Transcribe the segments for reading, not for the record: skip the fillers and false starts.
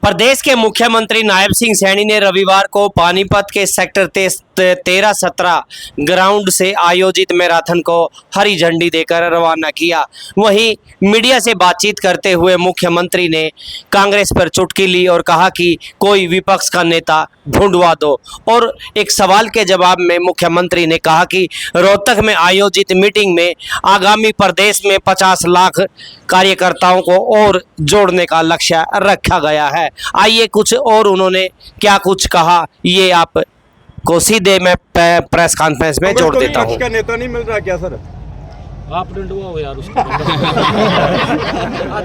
प्रदेश के मुख्यमंत्री नायब सिंह सैनी ने रविवार को पानीपत के सेक्टर 13-17 ग्राउंड से आयोजित मैराथन को हरी झंडी देकर रवाना किया। वहीं मीडिया से बातचीत करते हुए मुख्यमंत्री ने कांग्रेस पर चुटकी ली और कहा कि कोई विपक्ष का नेता ढूंढवा दो। और एक सवाल के जवाब में मुख्यमंत्री ने कहा कि रोहतक में आयोजित मीटिंग में आगामी प्रदेश में 50 लाख कार्यकर्ताओं को और जोड़ने का लक्ष्य रखा गया है। आइए कुछ और उन्होंने क्या कुछ कहा ये आप को सीधे मैं प्रेस कॉन्फ्रेंस में जोड़ देता हूँ। का नेता नहीं मिल रहा क्या सर? आप ढूंढवा हो यार उसको।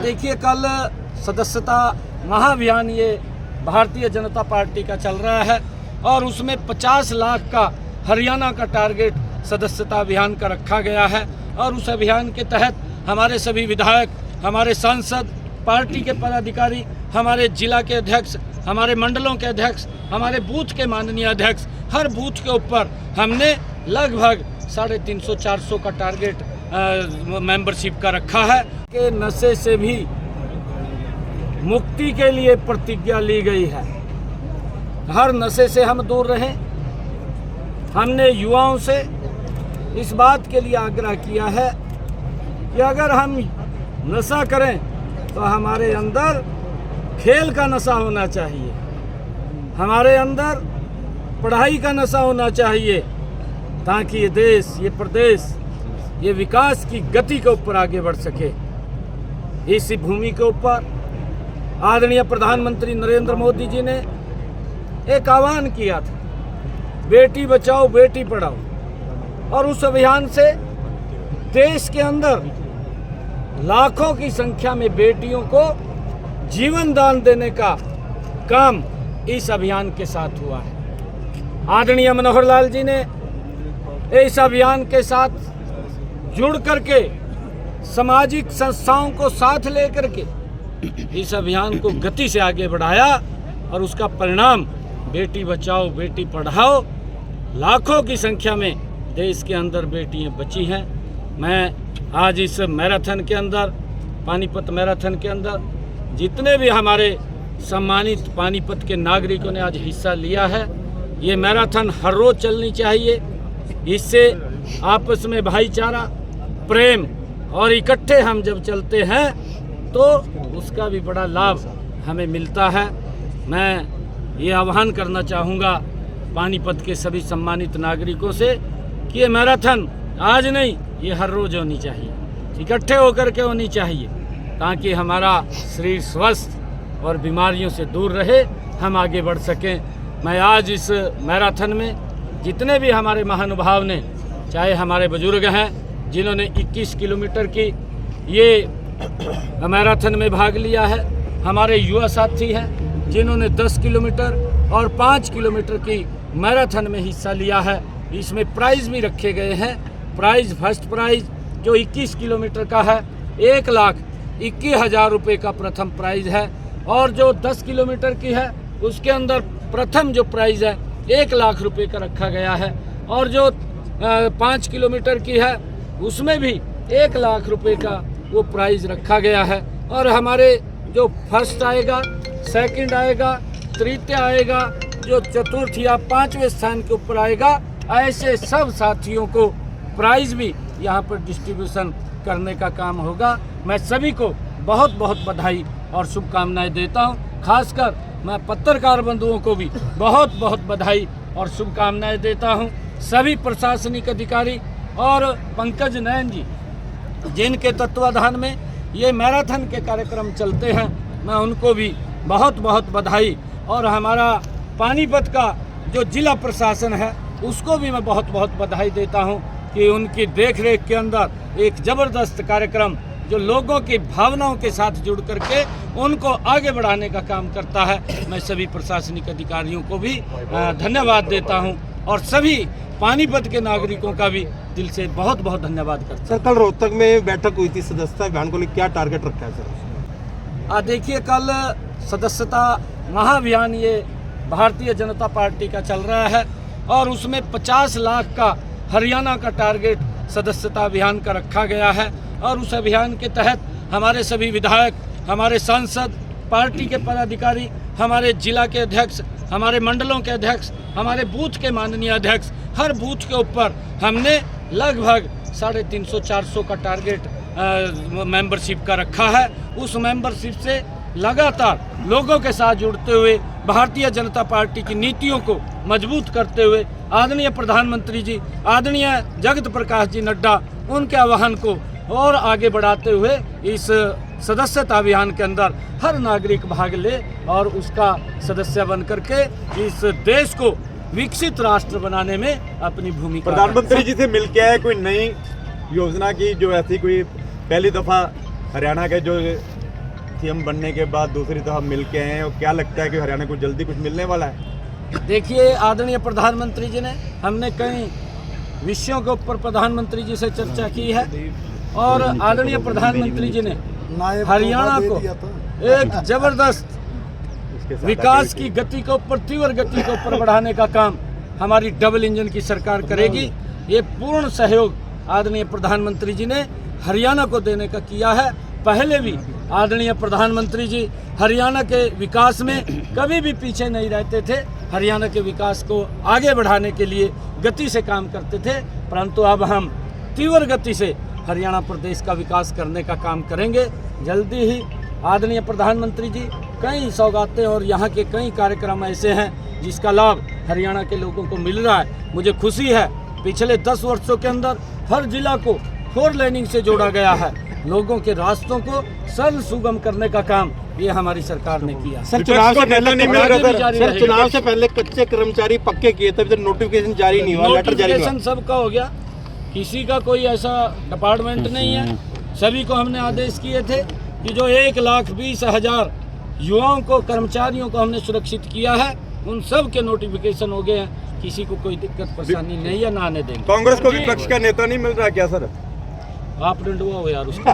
देखिए, कल सदस्यता महाअभियान ये भारतीय जनता पार्टी का चल रहा है और उसमें 50 लाख का हरियाणा का टारगेट सदस्यता अभियान का रखा गया है। और उस अभियान के तहत हमारे सभी विधायक, हमारे सांसद, पार्टी के पदाधिकारी, हमारे जिला के अध्यक्ष, हमारे मंडलों के अध्यक्ष, हमारे बूथ के माननीय अध्यक्ष, हर बूथ के ऊपर हमने लगभग 350-400 का टारगेट मेंबरशिप का रखा है। कि नशे से भी मुक्ति के लिए प्रतिज्ञा ली गई है। हर नशे से हम दूर रहें। हमने युवाओं से इस बात के लिए आग्रह किया है कि अगर हम नशा करें तो हमारे अंदर खेल का नशा होना चाहिए, हमारे अंदर पढ़ाई का नशा होना चाहिए, ताकि ये देश, ये प्रदेश, ये विकास की गति के ऊपर आगे बढ़ सके। इसी भूमि के ऊपर आदरणीय प्रधानमंत्री नरेंद्र मोदी जी ने एक आह्वान किया था, बेटी बचाओ बेटी पढ़ाओ। और उस अभियान से देश के अंदर लाखों की संख्या में बेटियों को जीवन दान देने का काम इस अभियान के साथ हुआ है। आदरणीय मनोहर लाल जी ने इस अभियान के साथ जुड़ करके सामाजिक संस्थाओं को साथ लेकर के इस अभियान को गति से आगे बढ़ाया और उसका परिणाम बेटी बचाओ बेटी पढ़ाओ, लाखों की संख्या में देश के अंदर बेटियां बची हैं। मैं आज इस मैराथन के अंदर, पानीपत मैराथन के अंदर जितने भी हमारे सम्मानित पानीपत के नागरिकों ने आज हिस्सा लिया है, ये मैराथन हर रोज़ चलनी चाहिए। इससे आपस में भाईचारा, प्रेम और इकट्ठे हम जब चलते हैं तो उसका भी बड़ा लाभ हमें मिलता है। मैं ये आह्वान करना चाहूँगा पानीपत के सभी सम्मानित नागरिकों से कि ये मैराथन आज नहीं, ये हर रोज़ होनी चाहिए, इकट्ठे होकर के होनी चाहिए, ताकि हमारा शरीर स्वस्थ और बीमारियों से दूर रहे, हम आगे बढ़ सकें। मैं आज इस मैराथन में जितने भी हमारे महानुभाव ने, चाहे हमारे बुजुर्ग हैं जिन्होंने 21 किलोमीटर की ये मैराथन में भाग लिया है, हमारे युवा साथी हैं जिन्होंने 10 किलोमीटर और 5 किलोमीटर की मैराथन में हिस्सा लिया है। इसमें प्राइज़ भी रखे गए हैं। प्राइज़, फर्स्ट प्राइज़ जो 21 किलोमीटर का है 1,21,000 रुपये का प्रथम प्राइज़ है, और जो 10 किलोमीटर की है उसके अंदर प्रथम जो प्राइज़ है 1 लाख रुपये का रखा गया है, और जो 5 किलोमीटर की है उसमें भी 1 लाख रुपये का वो प्राइज़ रखा गया है। और हमारे जो फर्स्ट आएगा, सेकंड आएगा, तृतीय आएगा, जो चतुर्थ या 5वें स्थान के ऊपर आएगा, ऐसे सब साथियों को प्राइज़ भी यहाँ पर डिस्ट्रीब्यूशन करने का काम होगा। मैं सभी को बहुत बहुत बधाई और शुभकामनाएं देता हूँ। खासकर मैं पत्रकार बंधुओं को भी बहुत बहुत बधाई और शुभकामनाएं देता हूँ। सभी प्रशासनिक अधिकारी और पंकज नयन जी जिनके तत्वाधान में ये मैराथन के कार्यक्रम चलते हैं, मैं उनको भी बहुत बहुत बधाई, और हमारा पानीपत का जो जिला प्रशासन है उसको भी मैं बहुत बहुत बधाई देता हूं कि उनकी देखरेख के अंदर एक ज़बरदस्त कार्यक्रम जो लोगों की भावनाओं के साथ जुड़ करके उनको आगे बढ़ाने का काम करता है। मैं सभी प्रशासनिक अधिकारियों को भी धन्यवाद देता हूं और सभी पानीपत के नागरिकों का भी दिल से बहुत बहुत धन्यवाद करता हूं। सर, कल रोहतक में बैठक हुई थी, सदस्यता अभियान को लेकर क्या टारगेट रखा है सर? देखिए, कल सदस्यता महाअभियान ये भारतीय जनता पार्टी का चल रहा है और उसमें 50 लाख का हरियाणा का टारगेट सदस्यता अभियान का रखा गया है। और उस अभियान के तहत हमारे सभी विधायक, हमारे सांसद, पार्टी के पदाधिकारी, हमारे जिला के अध्यक्ष, हमारे मंडलों के अध्यक्ष, हमारे बूथ के माननीय अध्यक्ष, हर बूथ के ऊपर हमने लगभग 350-400 का टारगेट मेंबरशिप का रखा है। उस मेंबरशिप से लगातार लोगों के साथ जुड़ते हुए भारतीय जनता पार्टी की नीतियों को मजबूत करते हुए आदरणीय प्रधानमंत्री जी, आदरणीय जगत प्रकाश जी नड्डा, उनके आह्वान को और आगे बढ़ाते हुए इस सदस्यता अभियान के अंदर हर नागरिक भाग ले और उसका सदस्य बन करके इस देश को विकसित राष्ट्र बनाने में अपनी भूमिका प्रधानमंत्री जी से मिलके आए, कोई नई योजना की जो ऐसी कोई पहली दफ़ा हरियाणा के जो सीएम बनने के बाद दूसरी दफ़ा मिलके आए हैं, और क्या लगता है कि हरियाणा को जल्दी कुछ मिलने वाला है? देखिए, आदरणीय प्रधानमंत्री जी ने, हमने कई विषयों के ऊपर प्रधानमंत्री जी से चर्चा की है और आदरणीय प्रधानमंत्री जी ने हरियाणा को एक जबरदस्त विकास की गति के ऊपर, तीव्र गति के ऊपर बढ़ाने का काम हमारी डबल इंजन की सरकार करेगी। ये पूर्ण सहयोग आदरणीय प्रधानमंत्री जी ने हरियाणा को देने का किया है। पहले भी आदरणीय प्रधानमंत्री जी हरियाणा के विकास में कभी भी पीछे नहीं रहते थे, हरियाणा के विकास को आगे बढ़ाने के लिए गति से काम करते थे, परंतु अब हम तीव्र गति से हरियाणा प्रदेश का विकास करने का काम करेंगे। जल्दी ही आदरणीय प्रधानमंत्री जी कई सौगातें और यहाँ के कई कार्यक्रम ऐसे हैं जिसका लाभ हरियाणा के लोगों को मिल रहा है। मुझे खुशी है, पिछले 10 वर्षों के अंदर हर जिला को 4 लेनिंग से जोड़ा गया है। लोगों के रास्तों को सरल सुगम करने का काम ये हमारी सरकार ने किया। सर, चुनाव से पहले नहीं मिल रहा सर, चुनाव से पहले कच्चे कर्मचारी पक्के किए, तब तक नोटिफिकेशन जारी नहीं हुआ, लेटर जारी नहीं हुआ। नोटिफिकेशन सबका हो गया, किसी का कोई ऐसा डिपार्टमेंट नहीं है। सभी को हमने आदेश किए थे कि जो 1,20,000 युवाओं को, कर्मचारियों को हमने सुरक्षित किया है, उन सब के नोटिफिकेशन हो गए हैं। किसी को कोई दिक्कत परेशानी नहीं है, ना आने देंगे। कांग्रेस को विपक्ष का नेता नहीं मिल रहा क्या सर? आप ढूंढवाओ यार उसको।